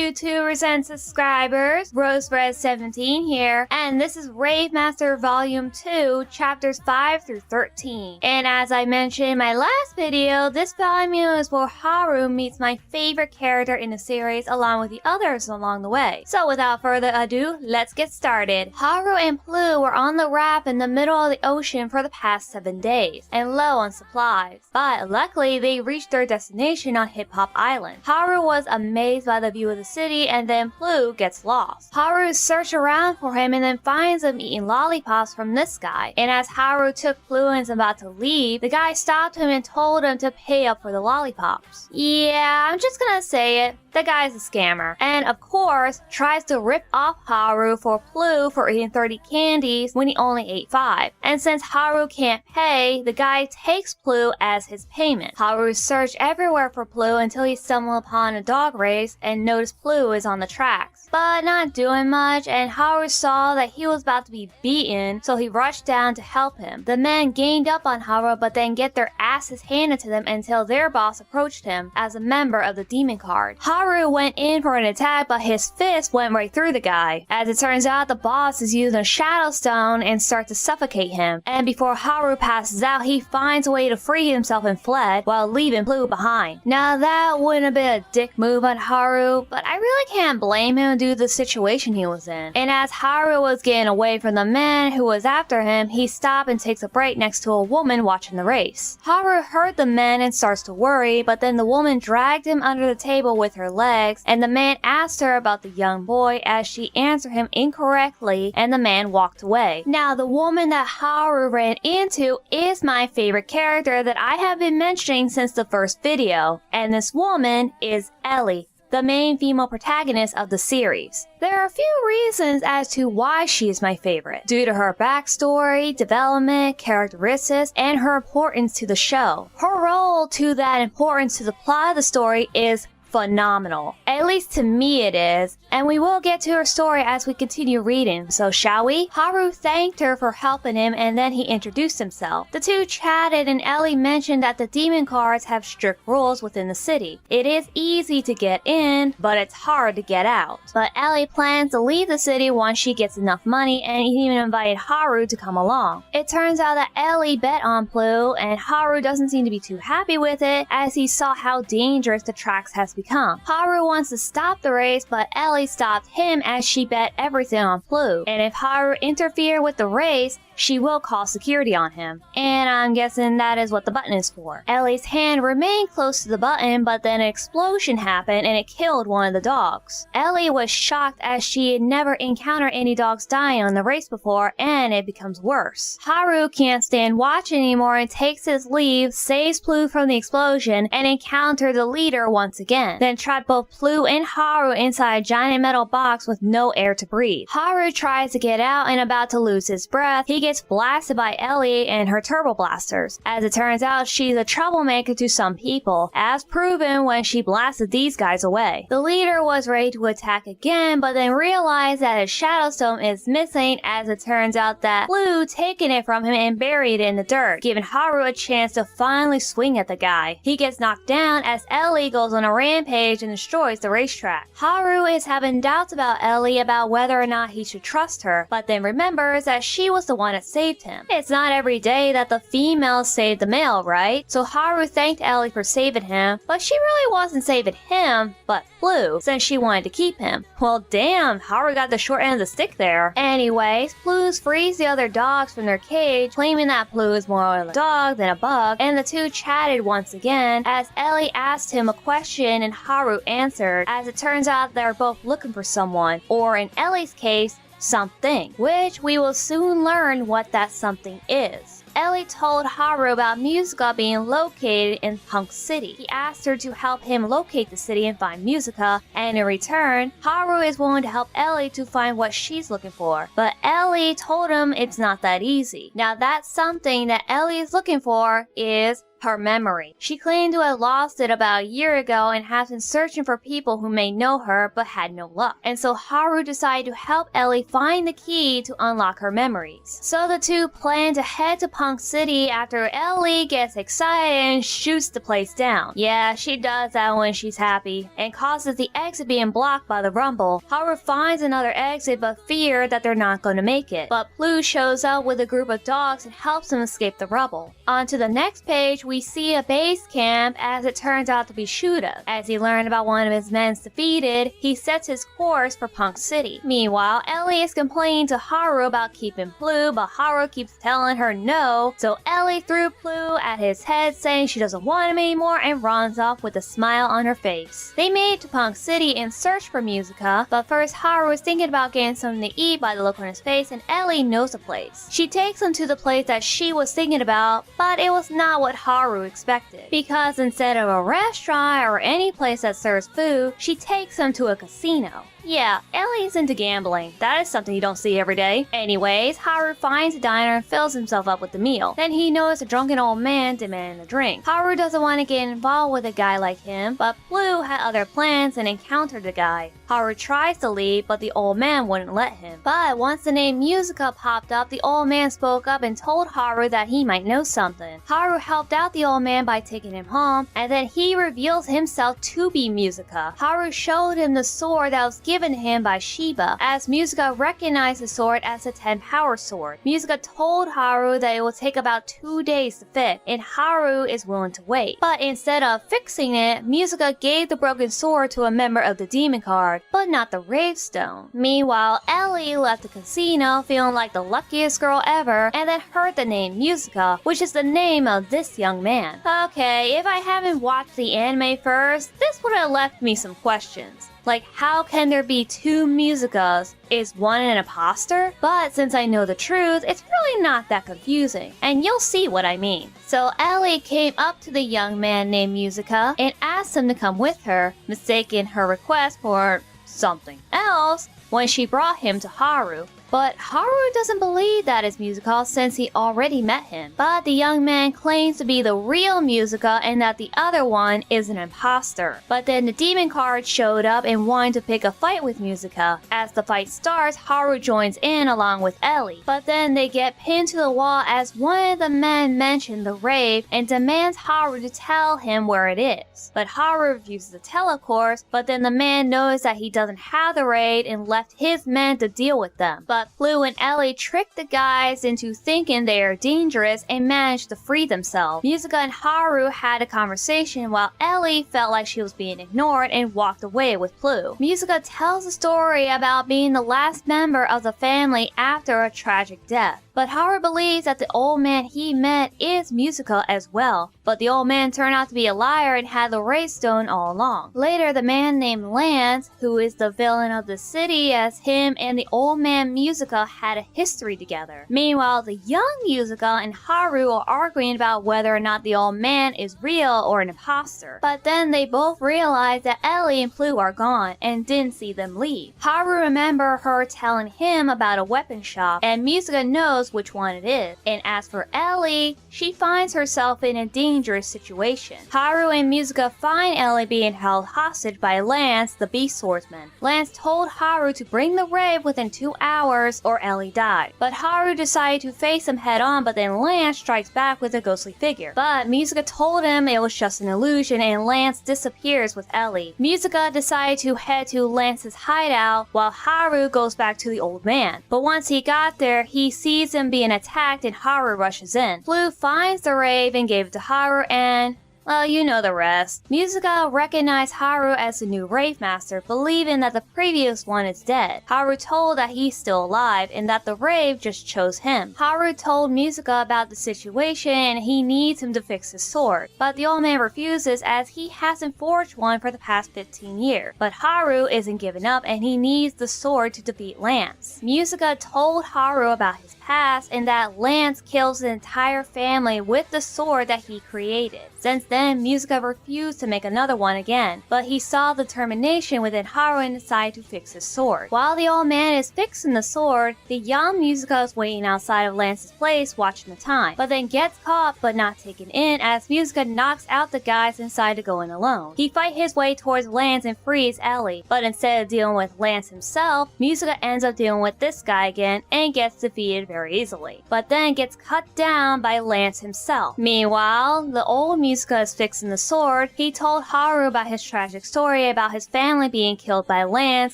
YouTubers and subscribers, Rosebread17 here, and this is Rave Master-Volume 2, Chapters 5 through 13. And as I mentioned in my last video, this volume is where Haru meets my favorite character in the series along with the others along the way. So without further ado, let's get started. Haru and Plu were on the raft in the middle of the ocean for the past 7 days, and low on supplies. But luckily, they reached their destination on Hip Hop Island. Haru was amazed by the view of the city, and then Plu gets lost. Haru searches around for him and then finds him eating lollipops from this guy. And as Haru took Plu and is about to leave, the guy stopped him and told him to pay up for the lollipops. Yeah, I'm just gonna say it. The guy's a scammer. And of course, tries to rip off Haru for Plu for eating 30 candies when he only ate 5. And since Haru can't pay, the guy takes Plu as his payment. Haru searched everywhere for Plu until he stumbled upon a dog race and noticed Plu is on the tracks, but not doing much, and Haru saw that he was about to be beaten, so he rushed down to help him. The men gained up on Haru but then get their asses handed to them until their boss approached him as a member of the demon card. Haru went in for an attack, but his fist went right through the guy. As it turns out, the boss is using a shadow stone and starts to suffocate him. And before Haru passes out, he finds a way to free himself and fled while leaving Plu behind. Now that wouldn't have been a dick move on Haru, but I really can't blame him due to the situation he was in. And as Haru was getting away from the man who was after him, he stopped and takes a break next to a woman watching the race. Haru heard the men and starts to worry, but then the woman dragged him under the table with her legs, and the man asked her about the young boy as she answered him incorrectly, and the man walked away. Now the woman that Haru ran into is my favorite character that I have been mentioning since the first video, and this woman is Ellie, the main female protagonist of the series. There are a few reasons as to why she is my favorite, due to her backstory, development, characteristics, and her importance to the show. Her role to that importance to the plot of the story is phenomenal. At least to me it is, and we will get to her story as we continue reading, so shall we? Haru thanked her for helping him and then he introduced himself. The two chatted and Ellie mentioned that the demon cards have strict rules within the city. It is easy to get in, but it's hard to get out. But Ellie plans to leave the city once she gets enough money and even invited Haru to come along. It turns out that Ellie bet on Plu and Haru doesn't seem to be too happy with it as he saw how dangerous the tracks has become. Haru wants to stop the race, but Ellie stopped him as she bet everything on Plu. And if Haru interfered with the race, she will call security on him. And I'm guessing that is what the button is for. Ellie's hand remained close to the button, but then an explosion happened and it killed one of the dogs. Ellie was shocked as she had never encountered any dogs dying on the race before, and it becomes worse. Haru can't stand watching anymore and takes his leave, saves Plu from the explosion, and encounters the leader once again. Then trapped both Plu and Haru inside a giant metal box with no air to breathe. Haru tries to get out and about to lose his breath, he gets blasted by Ellie and her turbo blasters. As it turns out, she's a troublemaker to some people, as proven when she blasted these guys away. The leader was ready to attack again, but then realized that his shadow stone is missing, as it turns out that Plu taken it from him and buried it in the dirt, giving Haru a chance to finally swing at the guy. He gets knocked down as Ellie goes on a rampage and destroys the racetrack. Haru is having doubts about Ellie about whether or not he should trust her, but then remembers that she was the one that saved him. It's not every day that the female saved the male, right? So Haru thanked Ellie for saving him, but she really wasn't saving him, but Plu, since she wanted to keep him. Well damn, Haru got the short end of the stick there. Anyways, Plu frees the other dogs from their cage, claiming that Plu is more of a dog than a bug, and the two chatted once again as Ellie asked him a question and Haru answered, as it turns out they're both looking for someone, or in Ellie's case, something, which we will soon learn what that something is. Ellie told Haru about Musica being located in Punk City. He asked her to help him locate the city and find Musica, and in return, Haru is willing to help Ellie to find what she's looking for. But Ellie told him it's not that easy. Now that something that Ellie is looking for is her memory. She claimed to have lost it about a year ago and has been searching for people who may know her but had no luck. And so Haru decided to help Ellie find the key to unlock her memories. So the two plan to head to Punk City after Ellie gets excited and shoots the place down. Yeah, she does that when she's happy, and causes the exit being blocked by the rumble. Haru finds another exit but fears that they're not going to make it. But Blue shows up with a group of dogs and helps them escape the rubble. On to the next page, we see a base camp as it turns out to be Shuda. As he learned about one of his men defeated, he sets his course for Punk City. Meanwhile, Ellie is complaining to Haru about keeping Blue, but Haru keeps telling her no, so Ellie threw Blue at his head saying she doesn't want him anymore and runs off with a smile on her face. They made it to Punk City and searched for Musica, but first Haru was thinking about getting something to eat by the look on his face, and Ellie knows the place. She takes him to the place that she was thinking about, but it was not what Haru expected, because instead of a restaurant or any place that serves food, she takes him to a casino. Yeah, Ellie's into gambling. That is something you don't see every day. Anyways, Haru finds a diner and fills himself up with the meal. Then he notices a drunken old man demanding a drink. Haru doesn't want to get involved with a guy like him, but Blue had other plans and encountered the guy. Haru tries to leave, but the old man wouldn't let him. But once the name Musica popped up, the old man spoke up and told Haru that he might know something. Haru helped out the old man by taking him home, and then he reveals himself to be Musica. Haru showed him the sword that was given to him by Shiba, as Musica recognized the sword as a 10-power sword. Musica told Haru that it will take about 2 days to fix, and Haru is willing to wait. But instead of fixing it, Musica gave the broken sword to a member of the demon card, but not the Rave Stone. Meanwhile, Ellie left the casino feeling like the luckiest girl ever, and then heard the name Musica, which is the name of this young man. Okay, if I haven't watched the anime first, this would have left me some questions. Like, how can there be two Musicas? Is one an imposter? But since I know the truth, it's really not that confusing, and you'll see what I mean. So Ellie came up to the young man named Musica and asked him to come with her, mistaking her request for something else when she brought him to Haru. But Haru doesn't believe that is Musica since he already met him. But the young man claims to be the real Musica and that the other one is an imposter. But then the demon card showed up and wanted to pick a fight with Musica. As the fight starts, Haru joins in along with Ellie. But then they get pinned to the wall as one of the men mentioned the rave and demands Haru to tell him where it is. But Haru refuses to tell, of course, but then the man knows that he doesn't have the raid and left his men to deal with them. But Blue and Ellie trick the guys into thinking they are dangerous and manage to free themselves. Musica and Haru had a conversation while Ellie felt like she was being ignored and walked away with Blue. Musica tells a story about being the last member of the family after a tragic death. But Haru believes that the old man he met is Musica as well. But the old man turned out to be a liar and had the Rave Stone all along. Later, the man named Lance, who is the villain of the city, as him and the old man Musica had a history together. Meanwhile, the young Musica and Haru are arguing about whether or not the old man is real or an imposter. But then they both realize that Ellie and Blue are gone and didn't see them leave. Haru remembers her telling him about a weapon shop, and Musica knows which one it is. And as for Ellie, she finds herself in a dangerous situation. Haru and Musica find Ellie being held hostage by Lance, the Beast Swordsman. Lance told Haru to bring the rave within 2 hours or Ellie died. But Haru decided to face him head on, but then Lance strikes back with a ghostly figure. But Musica told him it was just an illusion and Lance disappears with Ellie. Musica decided to head to Lance's hideout while Haru goes back to the old man. But once he got there, he sees him being attacked and Haru rushes in. Blue finds the rave and gave it to Haru and... well, you know the rest. Musica recognized Haru as the new Rave Master, believing that the previous one is dead. Haru told that he's still alive and that the Rave just chose him. Haru told Musica about the situation and he needs him to fix his sword. But the old man refuses as he hasn't forged one for the past 15 years. But Haru isn't giving up and he needs the sword to defeat Lance. Musica told Haru about his past and that Lance kills the entire family with the sword that he created. Since then, Musica refused to make another one again, but he saw the determination within Haru and decided to fix his sword. While the old man is fixing the sword, the young Musica is waiting outside of Lance's place watching the time, but then gets caught but not taken in as Musica knocks out the guys inside to go in alone. He fights his way towards Lance and frees Ellie, but instead of dealing with Lance himself, Musica ends up dealing with this guy again and gets defeated very easily, but then gets cut down by Lance himself. Meanwhile, the old Musica is fixing the sword. He told Haru about his tragic story about his family being killed by Lance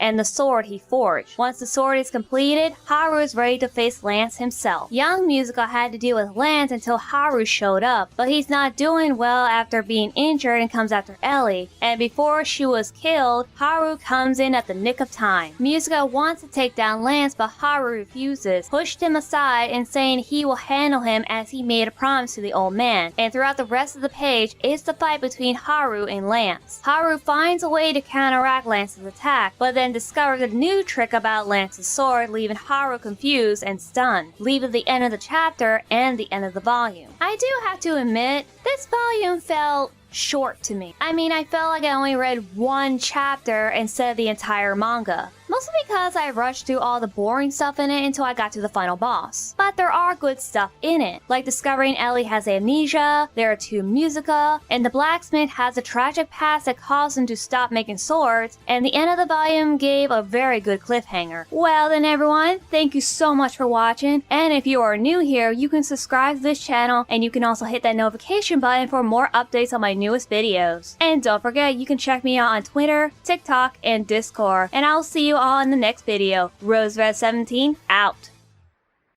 and the sword he forged. Once the sword is completed, Haru is ready to face Lance himself. Young Musica had to deal with Lance until Haru showed up, but he's not doing well after being injured and comes after Ellie, and before she was killed, Haru comes in at the nick of time. Musica wants to take down Lance, but Haru refuses, pushed him aside and saying he will handle him as he made a promise to the old man, and throughout the rest of the page is the fight between Haru and Lance. Haru finds a way to counteract Lance's attack, but then discovers a new trick about Lance's sword, leaving Haru confused and stunned, leaving the end of the chapter and the end of the volume. I do have to admit, this volume felt short to me. I mean, I felt like I only read one chapter instead of the entire manga. Mostly because I rushed through all the boring stuff in it until I got to the final boss. But there are good stuff in it, like discovering Ellie has amnesia, there are two Musica, and the blacksmith has a tragic past that caused him to stop making swords, and the end of the volume gave a very good cliffhanger. Well then everyone, thank you so much for watching, and if you are new here, you can subscribe to this channel, and you can also hit that notification button for more updates on my newest videos. And don't forget, you can check me out on Twitter, TikTok, and Discord, and I'll see you all in the next video. RoseRed17 out.